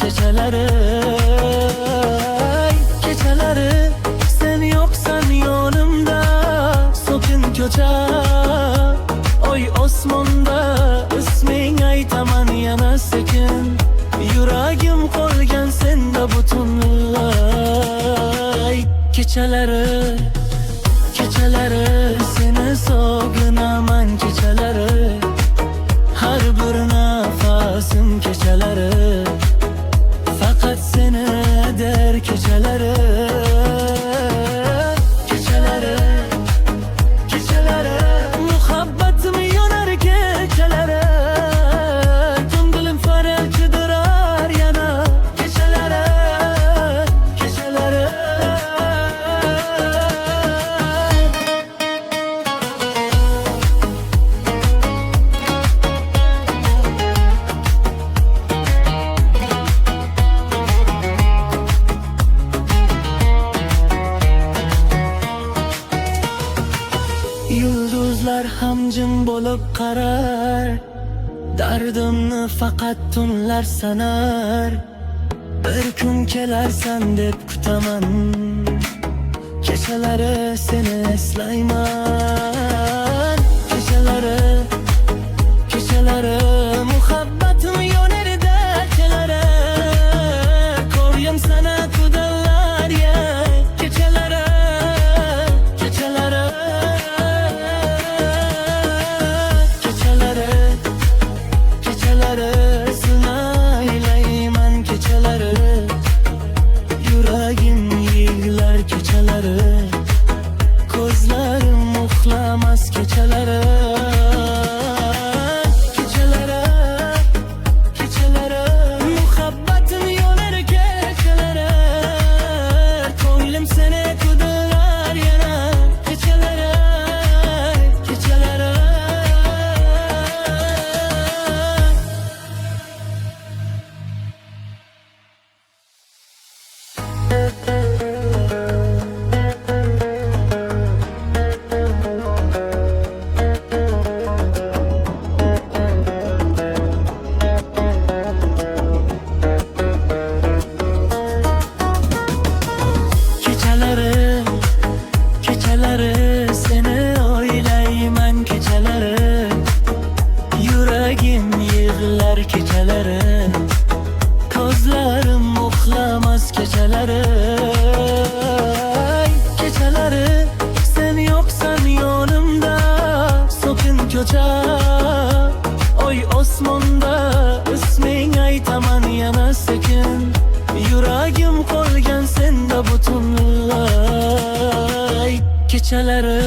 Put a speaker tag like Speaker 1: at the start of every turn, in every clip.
Speaker 1: kechalari, kechalari sen yoksan yonimda, sokin ko'cha, oy osmonda isming aytaman yana sekin, yuragim qolgan senda butunlay. Kechalari, kechalari seni sog'inaman, kechalari har bir nafasim, kechalari faqat seni der, kechalari, kechalari, kechalari muhabbatim yonar, kechalari ko'nglim faryod qidirar yana, kechalari, kechalari. Yulduzlar ham jim bo'lib qarar, dardimni faqat tunlar sanar. Bir kun kelarsan deb kutaman, kechalari seni eslayman. Kechalari, kechalari muhabbatim yonar, kechalari ko'rgim sana kudalar ya, kechalari, kechalari, kechalari, kechalari sinaylayman, kechalari yuragim yig'lar, kechalari ko'zlarim uxlamas, kechalari, kechalari, kechalari muhabbatim yonar, kechalari ko'nglim seni kudilar yana, kechalari, kechalari. Kechalari, kechalari seni o'ylayman, kechalari yuragim yig'lar, kechalari ko'zlarim uxlamas, kechalari, kechalari sen yoksan yonimda, sokin ko'cha, oy osmonda isming aytaman yana sekin, yuragim qolgan senda butunlay. Kechalari,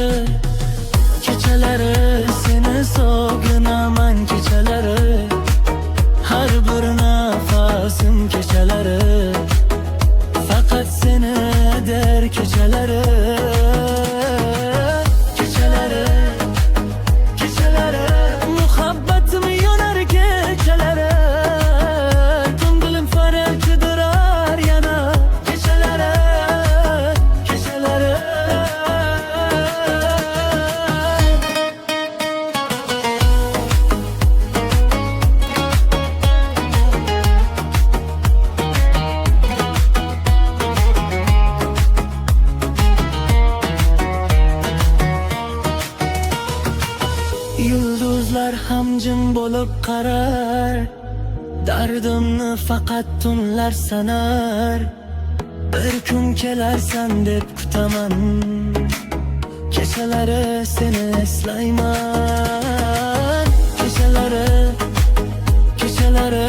Speaker 1: kechalari seni sog'inaman, kechalari har bir nafasim, kechalari faqat seni der, kechalari, kechalari, kechalari muhabbatim yonar, kechalari ko'nglim faryod qidirar yana, kechalari, kechalari. Yulduzlar ham jim bo'lib qarar, dardimni faqat tunlar sanar. Bir kun kelarsan deb kutaman, kechalari seni eslayman, kechalari, kechalari